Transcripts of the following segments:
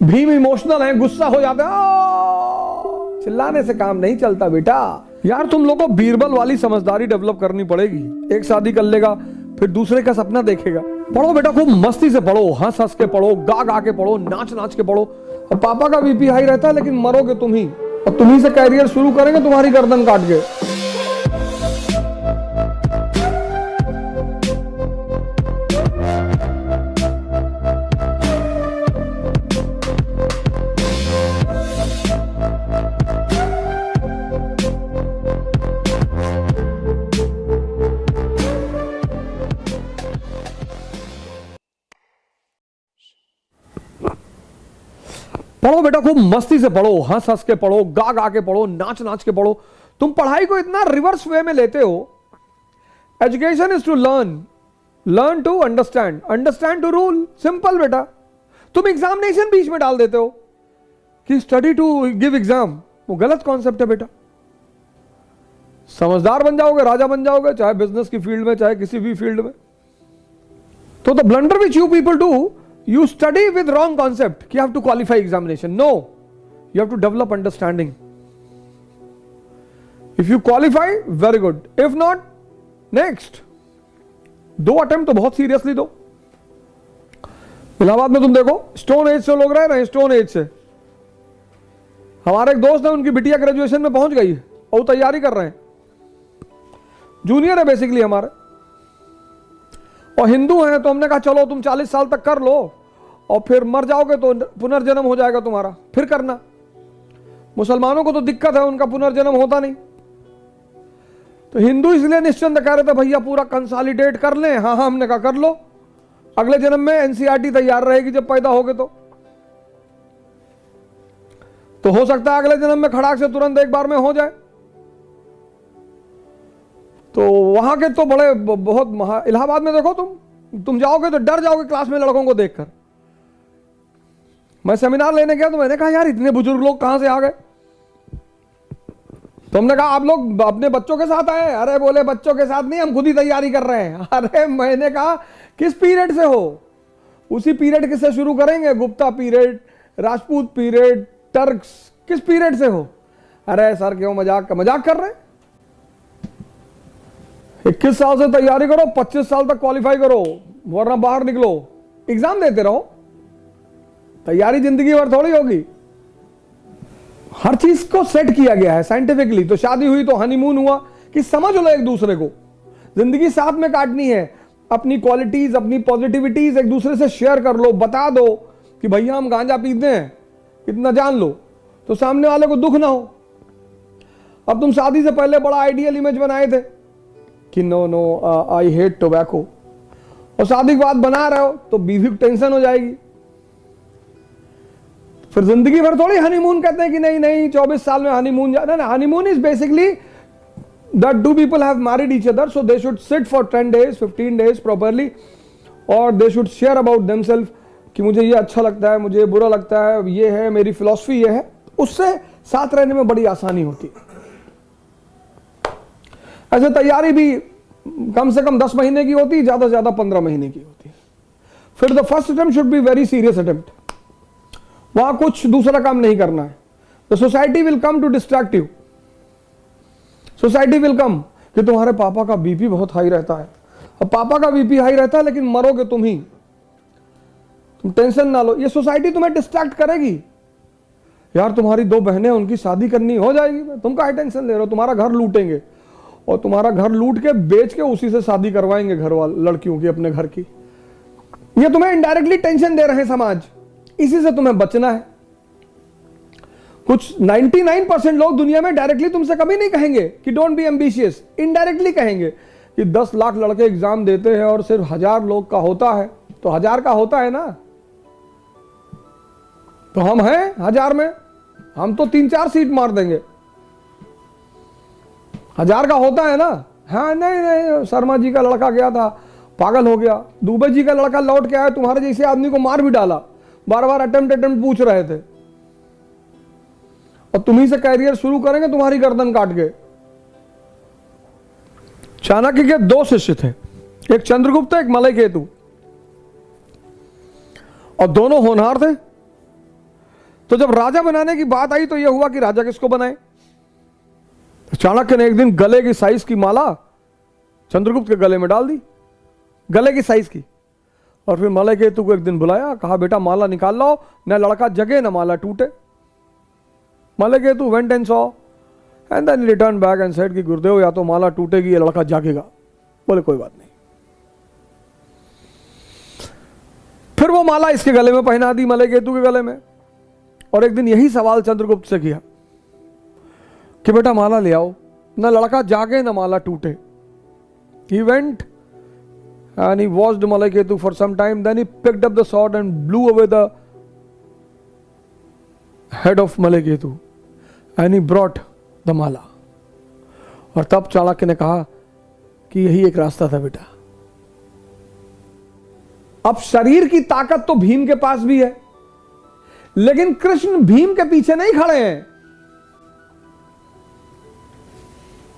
Bhim emotional है, गुस्सा हो जाता है, चिल्लाने से काम नहीं चलता बेटा। यार तुम लोगों को बीरबल वाली समझदारी डेवलप करनी पड़ेगी। एक शादी कर लेगा फिर दूसरे का सपना देखेगा। पढ़ो बेटा, खूब मस्ती से पढ़ो, हंस हंस के पढ़ो, गा गा के पढ़ो, नाच नाच के पढ़ो। और पापा का बीपी हाई रहता है लेकिन मरोगे तुम ही, और तुम ही से कैरियर शुरू करेंगे तुम्हारी गर्दन काट के। पढ़ो बेटा, खूब मस्ती से पढ़ो, हंस हंस के पढ़ो, गा गा के पढ़ो, नाच नाच के पढ़ो। तुम पढ़ाई को इतना रिवर्स वे में लेते हो। Education is to learn, learn to understand, understand to rule. Simple बेटा। तुम एग्जामिनेशन बीच में डाल देते हो कि स्टडी टू गिव एग्जाम, वो गलत कॉन्सेप्ट है बेटा। समझदार बन जाओगे, राजा बन जाओगे, चाहे बिजनेस की फील्ड में चाहे किसी भी फील्ड में। तो the blunder which you people do, you study with wrong concept कि you have to qualify examination. No, you have to develop understanding. If you qualify, very good. If not, next. 2 attempt तो बहुत seriously दो। इलाहाबाद में तुम देखो stone age से लोग रहे ना, स्टोन एज से। हमारे एक दोस्त है, उनकी बिटिया ग्रेजुएशन में पहुंच गई और वो तैयारी कर रहे हैं, जूनियर है बेसिकली हमारे, और हिंदू हैं। तो हमने कहा चलो तुम 40 साल तक कर लो और फिर मर जाओगे तो पुनर्जन्म हो जाएगा तुम्हारा, फिर करना। मुसलमानों को तो दिक्कत है, उनका पुनर्जन्म होता नहीं। तो हिंदू इसलिए निश्चिंत कह रहे थे भैया पूरा कंसोलिडेट कर लें। हाँ हाँ, हमने कहा कर लो, अगले जन्म में एनसीईआरटी तैयार रहेगी जब पैदा होगे तो हो सकता है अगले जन्म में खड़ाक से तुरंत एक बार में हो जाए। तो वहां के तो बड़े बहुत इलाहाबाद में देखो, तुम जाओगे तो डर जाओगे क्लास में लड़कों को देखकर। मैं सेमिनार लेने गया तो मैंने कहा यार इतने बुजुर्ग लोग कहां से आ गए। तो हमने कहा आप लोग अपने बच्चों के साथ आए? अरे बोले बच्चों के साथ नहीं, हम खुद ही तैयारी कर रहे हैं। अरे मैंने कहा किस पीरियड से हो? उसी पीरियड किससे शुरू करेंगे? Gupta period, Rajput period, Turks, किस पीरियड से हो? अरे सर क्यों मजाक कर रहे हैं? 21 साल से तैयारी करो, 25 साल तक क्वालिफाई करो, वरना बाहर निकलो, एग्जाम देते रहो। तैयारी जिंदगी भर थोड़ी होगी। हर चीज को सेट किया गया है साइंटिफिकली। तो शादी हुई तो हनीमून हुआ कि समझ लो एक दूसरे को, जिंदगी साथ में काटनी है। अपनी क्वालिटीज, अपनी पॉजिटिविटीज एक दूसरे से शेयर कर लो, बता दो कि भैया हम गांजा पीते हैं, इतना जान लो, तो सामने वाले को दुख ना हो। अब तुम शादी से पहले बड़ा आइडियल इमेज बनाए थे कि नो आई हेट टोबैको, और शादी के बाद बना रहे हो तो बीवी को टेंशन हो जाएगी। फिर जिंदगी भर थोड़ी हनीमून कहते हैं कि नहीं 24 साल में हनीमून जाना ना। Honeymoon is basically that two people have married each other, so they should sit for 10 days 15 days properly, और they should share about themselves कि मुझे ये अच्छा लगता है, मुझे बुरा लगता है, ये है मेरी फिलॉसफी, ये है। उससे साथ रहने में बड़ी आसानी होती है। ऐसे तैयारी भी कम से कम 10 महीने की होती है, ज्यादा से ज्यादा 15 महीने की होती है। फिर the first attempt should be very serious attempt. वहां कुछ दूसरा काम नहीं करना है। The society will come to distract you. Society will come कि तुम्हारे पापा का बीपी बहुत हाई रहता है, और पापा का बीपी हाई रहता है लेकिन मरोगे तुम ही, तुम टेंशन ना लो। ये सोसाइटी तुम्हें डिस्ट्रैक्ट करेगी। यार तुम्हारी 2 बहनें, उनकी शादी करनी हो जाएगी, तुम काहे टेंशन ले रहे हो? तुम्हारा घर लूटेंगे, और तुम्हारा घर लूट के बेच के उसी से शादी करवाएंगे घर वाले लड़कियों की, अपने घर की। ये तुम्हें इनडायरेक्टली टेंशन दे रहे हैं समाज, इसी से तुम्हें बचना है। कुछ 99% लोग दुनिया में डायरेक्टली तुमसे कभी नहीं कहेंगे कि डोंट बी एम्बिशियस। इनडायरेक्टली कहेंगे कि 10 लाख लड़के एग्जाम देते हैं और सिर्फ 1000 लोग का होता है, तो 1000 का होता है ना, तो हम हैं 1000 में, हम तो 3-4 सीट मार देंगे। 1000 का होता है ना। हाँ नहीं, शर्मा जी का लड़का गया था, पागल हो गया। दुबे जी का लड़का लौट के आया, तुम्हारे जैसे आदमी को मार भी डाला, बार-बार अटेम्प्ट पूछ रहे थे, और तुम्ही से कैरियर शुरू करेंगे तुम्हारी गर्दन काट के। चाणक्य के 2 शिष्य थे, एक चंद्रगुप्त, एक मलय केतु, और दोनों होनहार थे। तो जब राजा बनाने की बात आई तो यह हुआ कि राजा किसको बनाए। तो चाणक्य ने एक दिन गले की साइज की माला चंद्रगुप्त के गले में डाल दी, गले की साइज की, और फिर मलयकेतु को एक दिन बुलाया, कहा बेटा माला निकाल लो, न लड़का जगे न माला टूटे। Malayaketu went and saw and then return back and said कि गुरुदेव या तो माला टूटेगी या लड़का जागेगा। बोले कोई बात नहीं। फिर वो माला इसके गले में पहना दी, मलयकेतु के गले में, और एक दिन यही सवाल चंद्रगुप्त से किया कि बेटा माला ले आओ, न लड़का जागे न माला टूटे। He went and he watched Malaiketu for some time, then he picked up the sword and blew away the head of Malaiketu and he brought the mala. और तब चाणक्य ने कहा कि यही एक रास्ता था बेटा। अब शरीर की ताकत तो भीम के पास भी है, लेकिन कृष्ण भीम के पीछे नहीं खड़े हैं।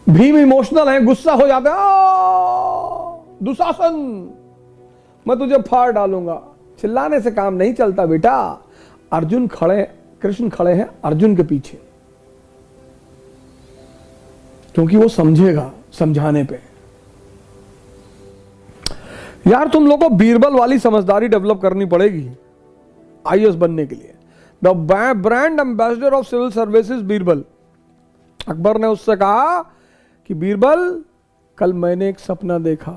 भीम इमोशनल है, गुस्सा हो जाते हैं, दुशासन मैं तुझे फाड़ डालूंगा। चिल्लाने से काम नहीं चलता बेटा। अर्जुन खड़े, कृष्ण खड़े हैं अर्जुन के पीछे, क्योंकि वो समझेगा समझाने पे। यार तुम लोगों को बीरबल वाली समझदारी डेवलप करनी पड़ेगी आईएएस बनने के लिए। The brand ambassador of civil services Birbal. Akbar ने उससे कहा कि बीरबल कल मैंने एक सपना देखा।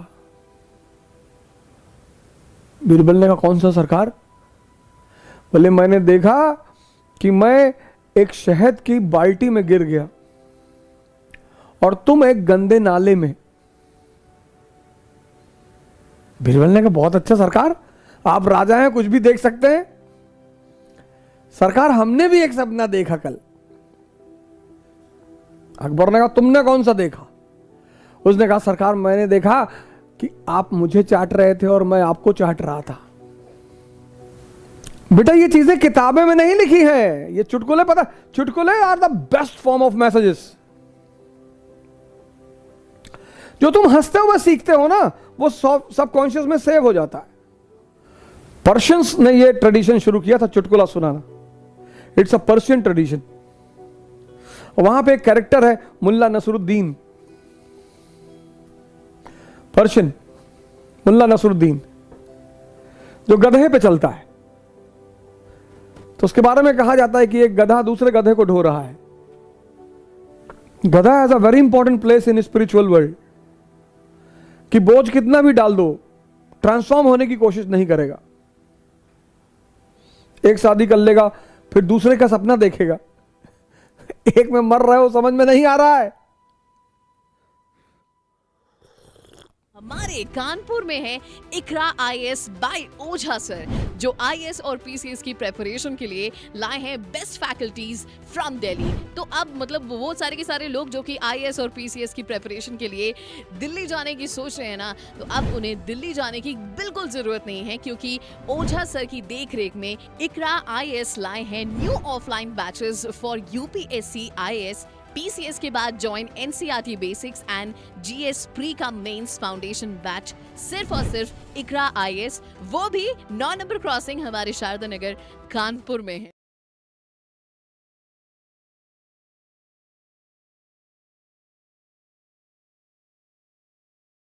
बीरबल ने कहा कौन सा सरकार? बोले मैंने देखा कि मैं एक शहद की बाल्टी में गिर गया और तुम एक गंदे नाले में। बीरबल ने कहा बहुत अच्छा सरकार, आप राजा हैं, कुछ भी देख सकते हैं। सरकार हमने भी एक सपना देखा कल। अकबर ने कहा तुमने कौन सा देखा? उसने कहा सरकार मैंने देखा कि आप मुझे चाट रहे थे और मैं आपको चाट रहा था। बेटा ये चीजें किताबें में नहीं लिखी है, ये चुटकुले, पता चुटकुले are the best form of messages. जो तुम हंसते हुए सीखते हो ना, वो सबकॉन्शियस में सेव हो जाता है। पर्शियंस ने ये ट्रेडिशन शुरू किया था चुटकुला सुनाना। It's a Persian tradition. वहां पे एक कैरेक्टर है मुल्ला नसरुद्दीन, पर्शियन मुल्ला नसरुद्दीन, जो गधे पे चलता है। तो उसके बारे में कहा जाता है कि एक गधा दूसरे गधे को ढो रहा है। गधा has a very important place in spiritual world, कि बोझ कितना भी डाल दो ट्रांसफॉर्म होने की कोशिश नहीं करेगा। एक शादी कर लेगा, फिर दूसरे का सपना देखेगा। एक में मर रहे हो, समझ में नहीं आ रहा है। हमारे कानपुर में है इकरा आईएएस बाय ओझा सर, जो आईएएस और पीसीएस की प्रेपरेशन के लिए लाए हैं बेस्ट फैकल्टीज फ्रॉम दिल्ली। तो अब मतलब वो सारे के सारे लोग जो कि आईएएस और पीसीएस की प्रेपरेशन के लिए दिल्ली जाने की सोच रहे हैं ना, तो अब उन्हें दिल्ली जाने की बिल्कुल जरूरत नहीं है, क्योंकि ओझा सर की देखरेख में इकरा आईएएस लाए हैं new offline batches for UPSC IAS PCS के बाद join NCERT basics and GS pre का मेंस फाउंडेशन बैच सिर्फ और सिर्फ इकरा आईएएस, वो भी 9 नंबर क्रॉसिंग हमारे शारदा नगर कानपुर में है।